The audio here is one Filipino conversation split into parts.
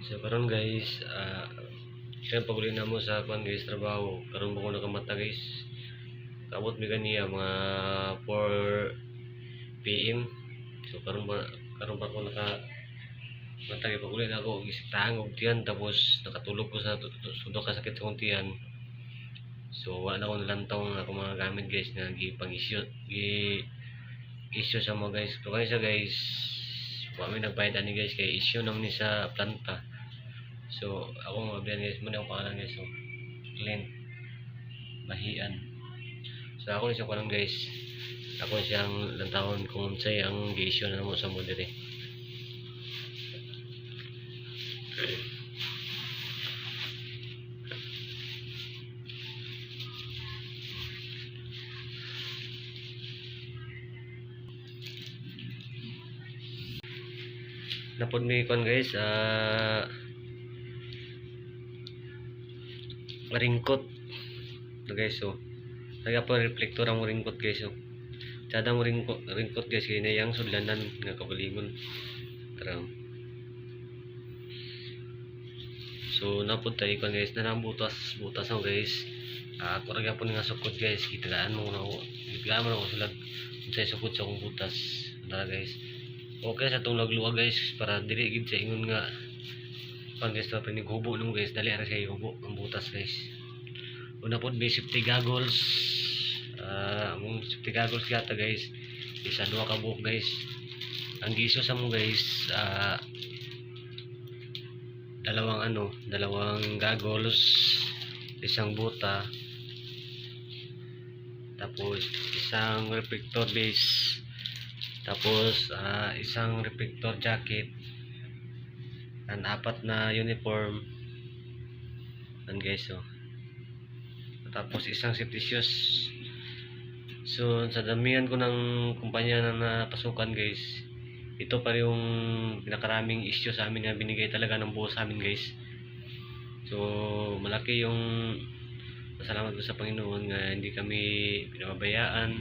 So karon guys, kaya paguli na mo sa kwan guys trabaho. Karon mo ko nakamata guys. Kabot mi ganiya mga 4 PM. So karon pa ko naka matagi paguli na ako isip tangog tiyan tapos nakatulog ko sa sudo ka sakit sa kong tiyan. So wala na ko nalantaw ng ako mga gamit guys na gipang-issue issue sa mo guys. So kaya siya guys, wa mi nagbayad ani guys kay issue naman ni sa planta. So ako mabiyan guys, muna ako pangalan guys. So Clint Mahian. So ako ni siya ko lang guys. Ako siyang lantawon kung unsay ang gi-issue na mo sa mo dire. Napod mi kon guys, ringkot to guys. So lagi pa reflector ang ringkot guys. So tada mo ringkot guys kay yang sudlanan nga kabalingon tarang. So napod tayo kon guys na butas ang guys. Ako ra gyapon nga sukod guys, kitagaan mo na ako. Kitagaan mo na ako sulad unsay sukod sa akong butas. Tara guys. Okay sa itong nagluwa guys para dili gid sa ingon nga pang guys na pinighubo nung guys dali ara sa ihubo ang butas guys. Una pod may safety goggles. Among safety goggles yata guys. Isa duha ka buhok guys. Ang giso sa mo guys dalawang goggles, isang buta, tapos isang reflector base, tapos isang reflector jacket, and 4 na uniform and guys. So tapos isang safety shoes. So sa damihan ko ng kumpanya na napasukan guys, ito pa yung pinakaraming issue sa amin na binigay talaga ng boss sa amin guys. So malaki yung pasalamat ko sa Panginoon nga hindi kami pinababayaan.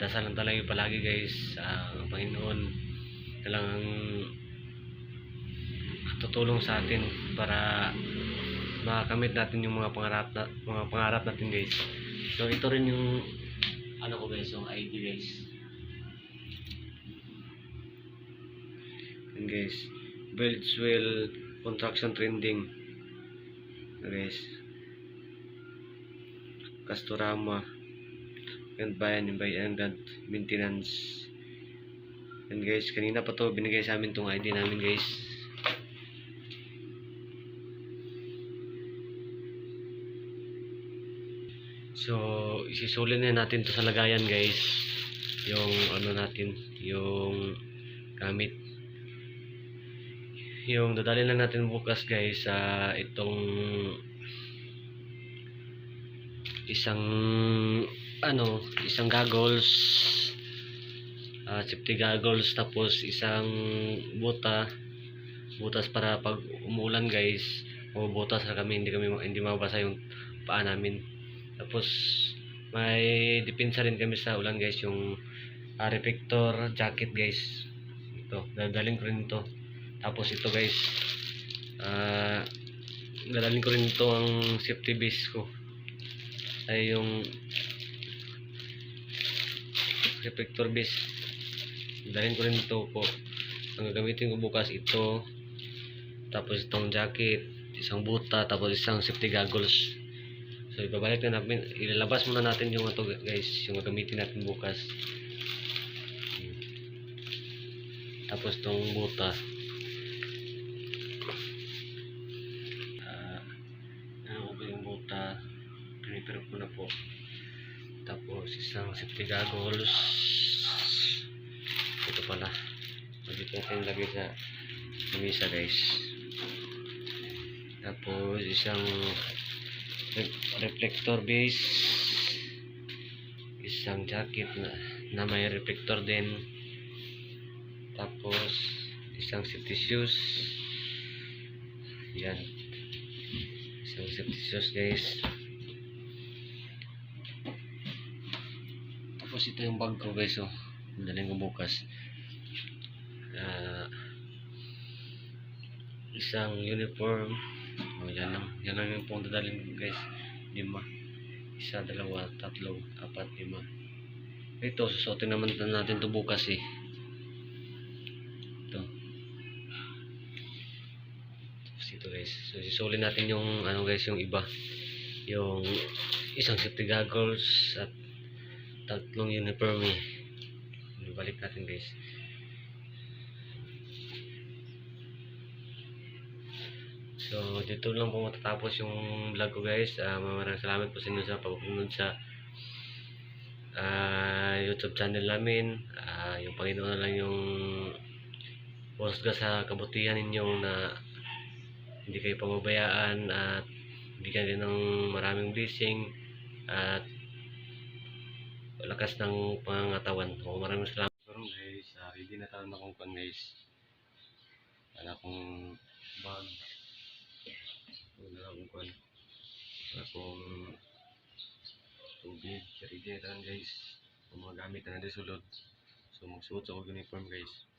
Dasal lang talaga palagi guys, ang Panginoon talagang tutulong sa atin para makamit natin yung mga pangarap natin guys. So ito rin yung ano ko guys, yung ID guys. And guys, Beltswell construction trending guys, Castorama and Bayan and maintenance. And guys, kanina pa to binigay sa amin tong ID namin guys. So isisulin na natin to sa lagayan guys, yung ano natin, yung gamit. Yung dadalhin lang natin bukas guys sa itong isang goggles, safety goggles, tapos isang butas para pag umulan guys, o butas na kami hindi mabasa yung paa namin. Tapos may depensa rin kami sa ulan guys, yung reflector jacket guys. Ito dadalhin ko rin ito. Tapos ito guys, dadalhin ko rin ito ang safety base ko, ay yung reflector base. Dadalhin ko rin ito po. Ang gagamitin ko bukas ito, tapos itong jacket, isang buta, tapos isang safety goggles. So ibabalik na natin, ilalabas muna natin yung ito guys, yung gagamitin natin bukas. Tapos itong buta, yung buta prepare ko na po. Tapos isang safety goggles, ito pala pwede natin lagay sa lamisa guys. Tapos isang reflector base, isang jacket na may reflector din, tapos isang safety shoes. Yan, isang safety shoes guys. Tapos ito yung bag ko guys. Oh, madaling ko bukas. isang uniform. Yan lang yung pong dadalhin ko guys. 5. Isa, dalawa, tatlo, apat, 5. Ito, susuotin naman natin to bukas eh. Ito. Tapos ito guys. So, isulin natin yung ano guys, yung iba. Yung isang safety goggles at tatlong uniform eh. Balik natin guys. So, dito lang po matatapos yung vlog ko guys. Maraming salamat po sa inyo sa pagpunod sa YouTube channel namin. Yung Panginoon na lang yung husga sa kabutihan ninyo na hindi kayo pamabayaan at bigyan din ng maraming blessing at lakas ng pangangatawan. So, maraming salamat. Guys, ready na tayo na kung guys. Wala akong bag. Wala akong kwan. Wala akong tubig. Ready na tayo guys. Kung mga gamit na natin sulod. So magsuot sa uniform guys.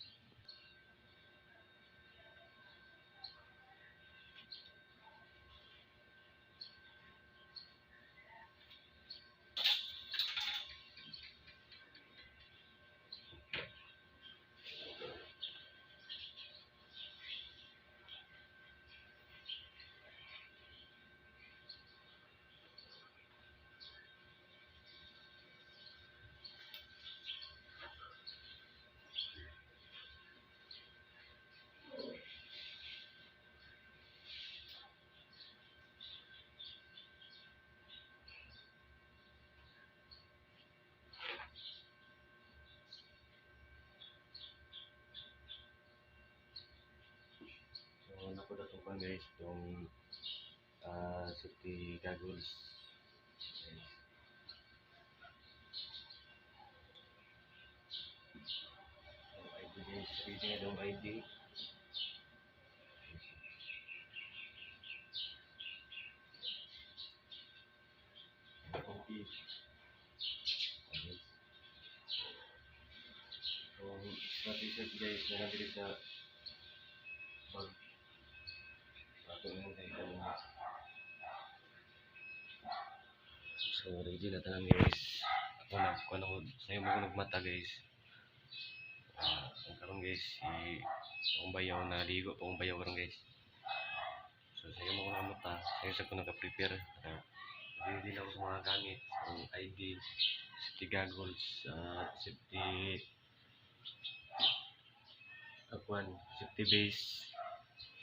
So nakuha guys itong safety goggles. ID guys, ready na itong ID. Okay. So sa t-shirt guys, nalagay sa bag. So ready na tayo guys. Ako sa'yo mo nagmata guys. Karon guys, akong bayaw na ligo pa akong bayaw karon guys. So sa'yo mo nagmata, sa'yo sa ko naka-prepare. Ready na ako sa mga gamit, ang ID, safety goggles, safety safety base,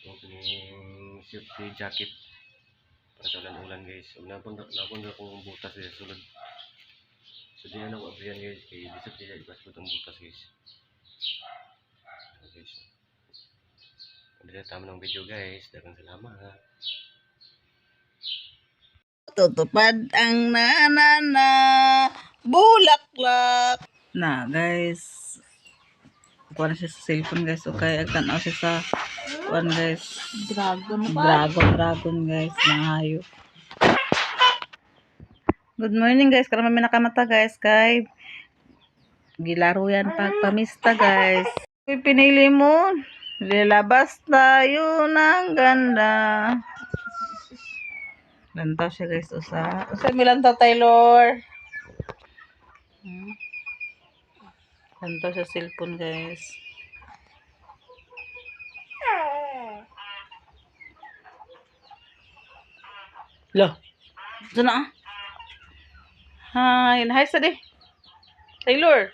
yung safety jacket para sa ulan-ulan guys. Napon akong butas sa sulod. So di na ako abrihan guys, kaya di sa pila ibas ko itong butas guys. So guys, hindi na tama ng video guys. Dagang salamat. Tutupad ang nanana bulaklak na guys. Kuha na siya sa cellphone guys. Okay, agtanaw siya sa kuha guys. Dragon guys. Mga hayop. Good morning guys. Karon may nakamata guys kay gilaro yan pagpamista guys. Pinili mo. Lilabas tayo ng ganda. Lantaw siya guys. Usa may lantaw Taylor. Lantaw siya cellphone guys. Loh. Sana Hi, hi sa di. Taylor.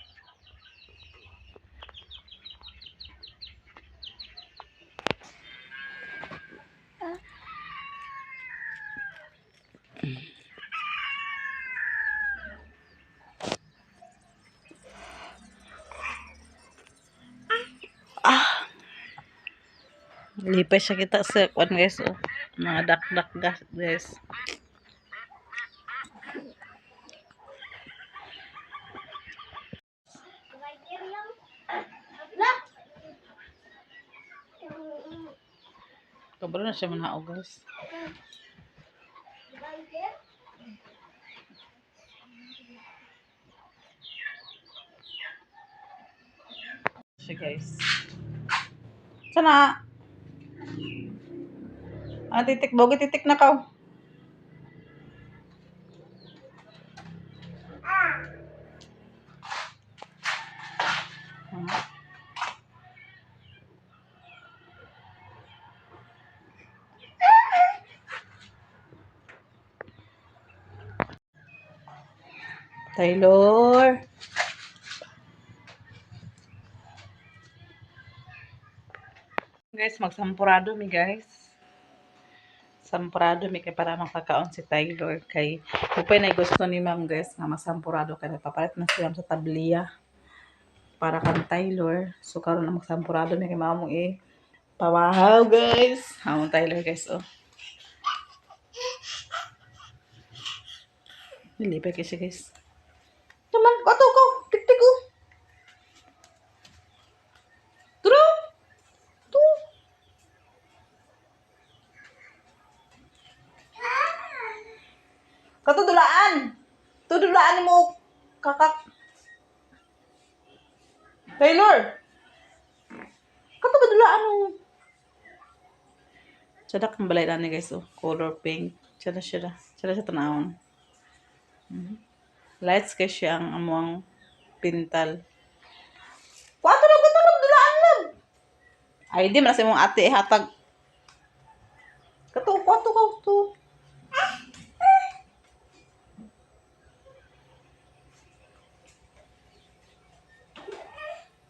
Lipay siya kita sa kuan guys. Oh. Mga dak-dak guys. Kabalo na siya manao guys. Siya guys. Sana Ah, titik. Bogi titik na ka. Taylor. Guys, magsampurado mi guys. Sampurado mi kay para makakaon si Taylor kay upay na gusto ni ma'am guys nga masampurado kay papalit na siya sa tabliya para kan Taylor. So karon na magsampurado mi kay mamo pawahaw guys. Hamon Taylor guys oh. Nilipay kasi guys. Naman, kato ko, tiktik ko. Turo. Tu. Kato dulaan. Tudulaan mo kakak. Taylor. Kato ba dulaan mo? Sada kang balay na ni guys oh. Color pink. Sada siya. Sada siya tanawon. Lights kay siya ang amuang pintal. Kwato na katulog dulaan lang. Ay di man sa mong ate hatag. Kato kwato ka to.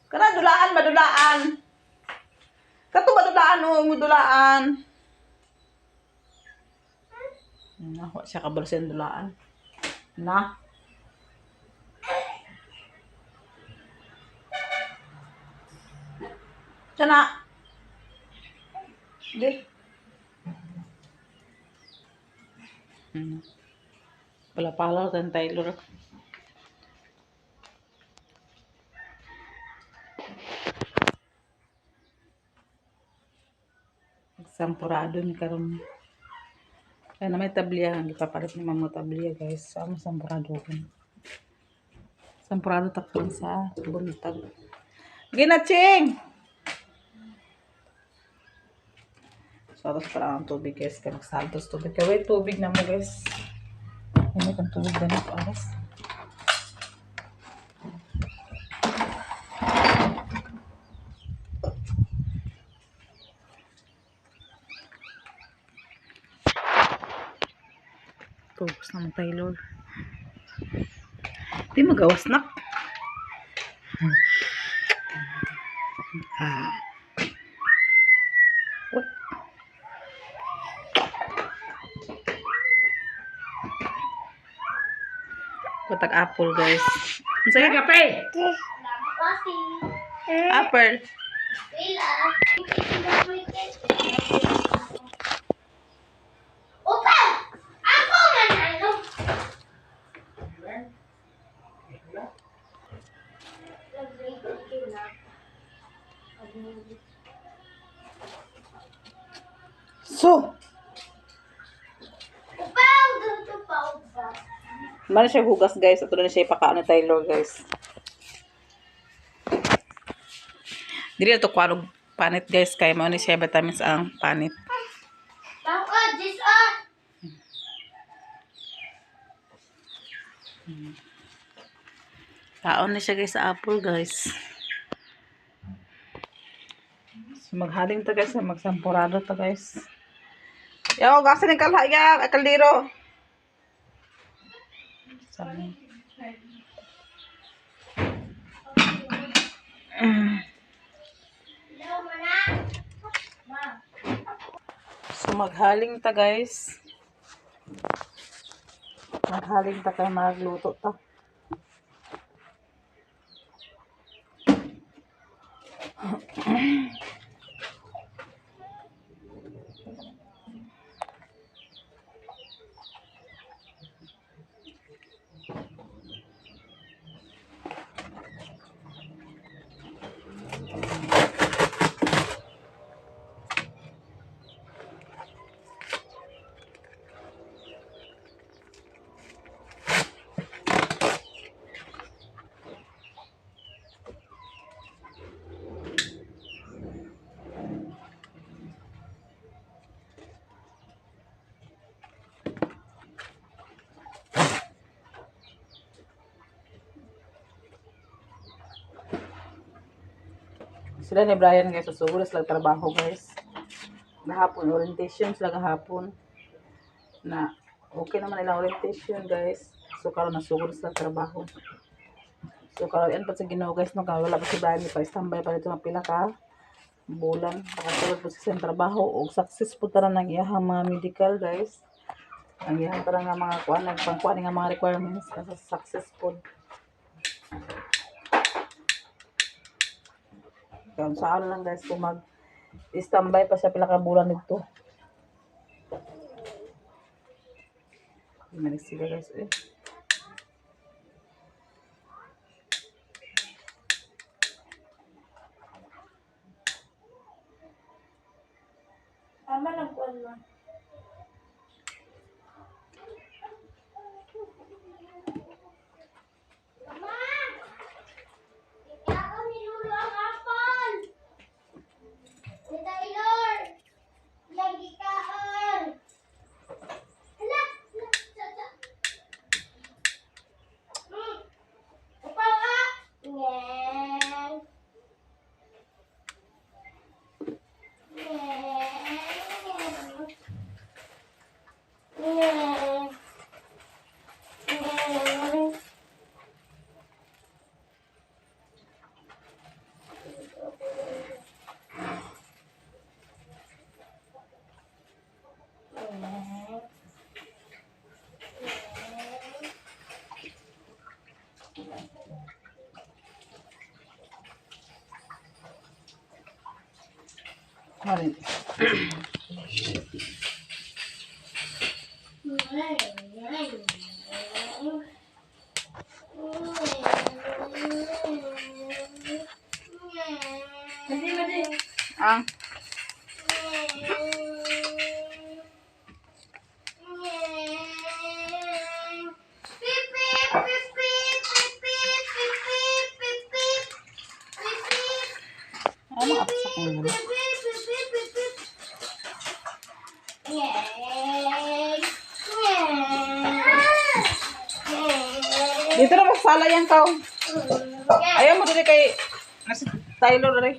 Kana dulaan madulaan. Kato madulaan o mudulaan. Wa siya kabalsin dulaan. Na. Sana. Di. Pala-pala kan Taylor. Sampurado ni karon. Kaya na may tabliya, gipapalit ni mamo tabliya guys. Sama sampurado ko. Sampurado takpan sa buntag. Ginaching! So, tapos para ang tubig guys. Kaya magsaltos tubig. Kaya wait, tubig na mo guys. Hindi kang tubig na ito aras. Tubos na mo Taylor. Di magawas na. What? Patag apple guys. Ang sige kape. Apple. So. Mana siya hugas guys. Ito na siya ipakaan ni Taylor guys. Dili ito kwalog panit guys. Kaya mo ni siya vitamins ang panit. Kaon na siya guys sa apple guys. So maghaling to guys. Magsampurado to guys. Yo, gasan yung kalhaya. Kaldero. So maghaling ta guys. Maghaling ta kay magluto ta. Sila ni Brian guys, susugod sila trabaho guys. Gahapon, orientation sila gahapon. Na okay naman ilang orientation guys. So karon nasugod sila trabaho. So karon yan pa sa Ginoo guys, no, wala pa si Brian pa standby pa dito ng pila ka bulan. Nakasulod po sa trabaho o successful tara ng iyahang mga medical guys. Ang iyahang tara nga mga kuan, nagpangkuan nga mga requirements kasi successful. Kaya saan lang guys kung mag-standby pa siya pila ka bulan nito. Manisiga guys eh. Tama lang kuan mo. Mari. Ang ano apsak mo mo? Dito na magsala yan kau. Ayaw mo dili kay nasi Tyler rin.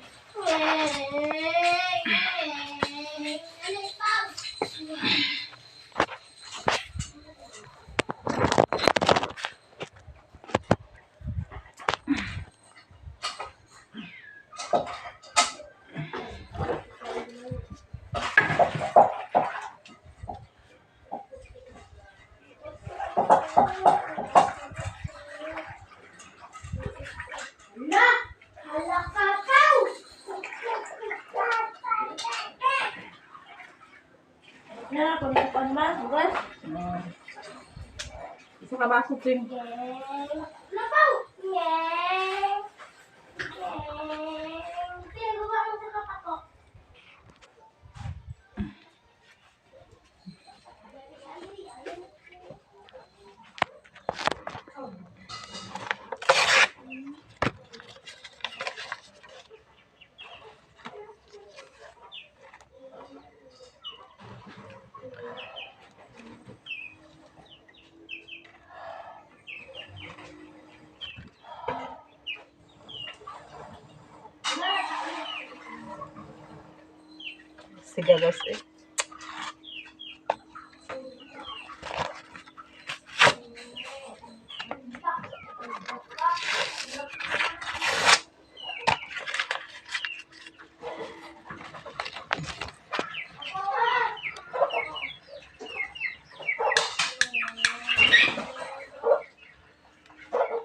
Na, kung kuan man, bukas. Isa ka baso ting. Sige guys eh.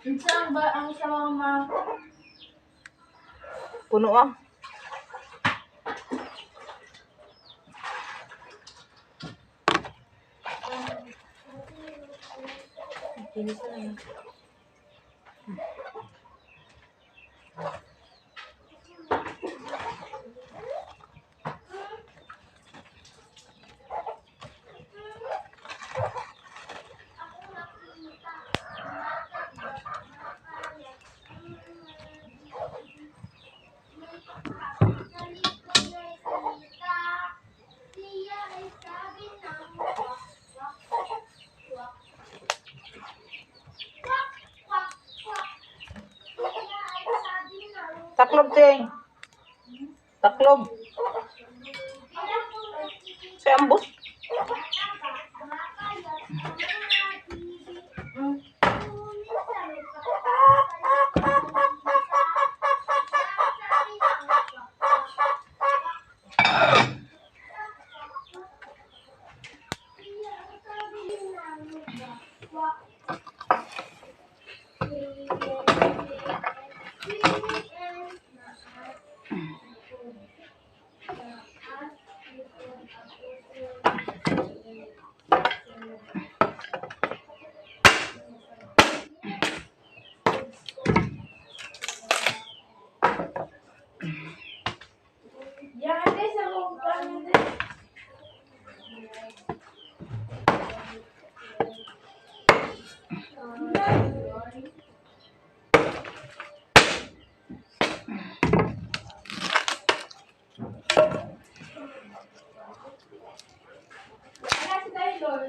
Insang ba ang sa mga Puno ah. kinis na yun? Taklob ting. Taklob. Sa ambot. Yan, guys, ako ano din. Wala si Taylor.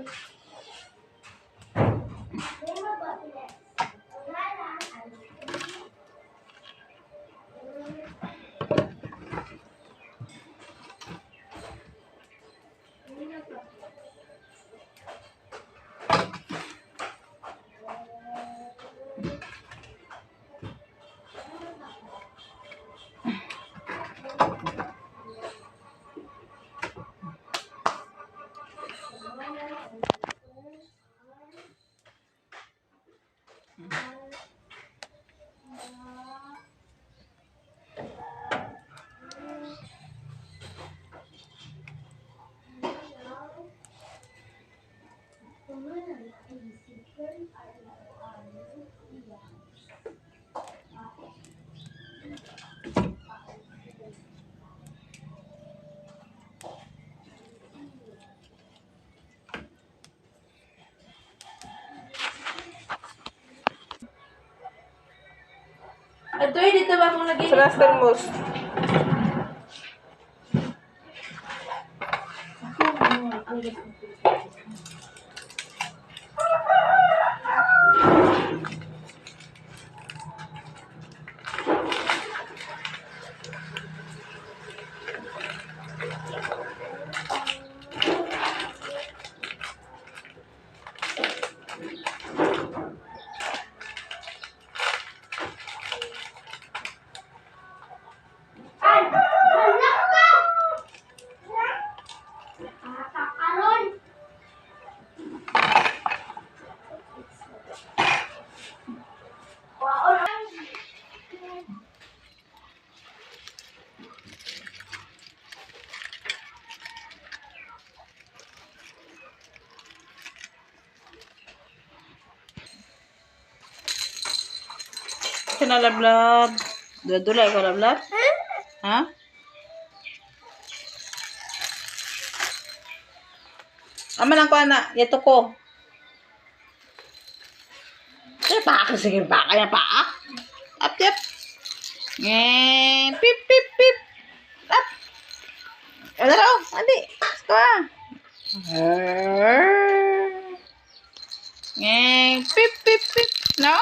Ito, dito ba akong lagi? Sa thermos. Kinalablab. Dula-dula ikaw lablab? Ha? Ama lang ko na, yato ko. Ay, paak. Sige, paak. Ayan, paak. Up, yep. Pip, pip, pip. Up. Ano raw? Andi. Ska. Pip, pip, pip. No?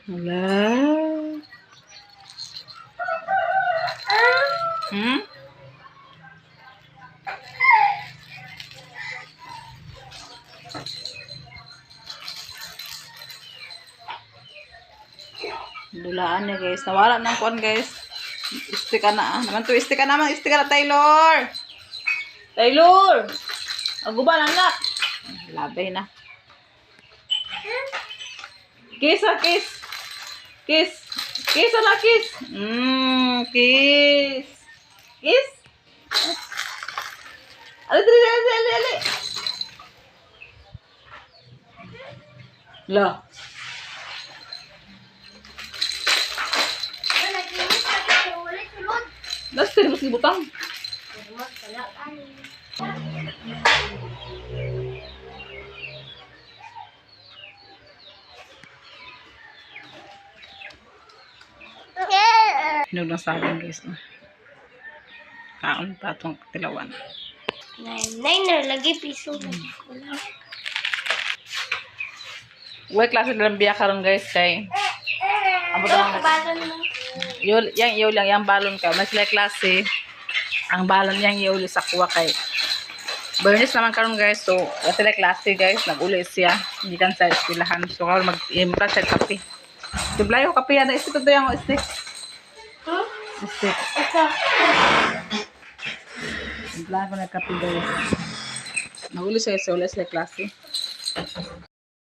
Wala. Hmm? Dulaan niya guys. Nawala ng kuwan guys. Isti ka na ah. Naman to, isti ka naman. Isti ka na, Taylor. Taylor! Aguban, anak. Labay na. Kiss ah, kiss. Kiss. Kiss na, kiss. Kiss. Kiss. Ali, ali, ali, ali, ali. La. Das tadi mesti butang. Hinog ng saging guys. Kaon pa itong tilawan. Nay, lagi piso. Uy, klase lang biya karon guys kay. Amo to Balon mo. yang iyo lang yang balon ka. Mas like klase. Ang balon yang iyo sa kuha kay. Bernis naman karon guys. So, kasi like klase guys, nag-uli siya. Hindi kan sa eskwelahan. So, karon mag-impress sa kape. Dublayo kape yan. Isip ito yung stick. Huh? Stick. Ito. Dublayo ko na kape guys. Nag-uli siya sa ulit sa klase.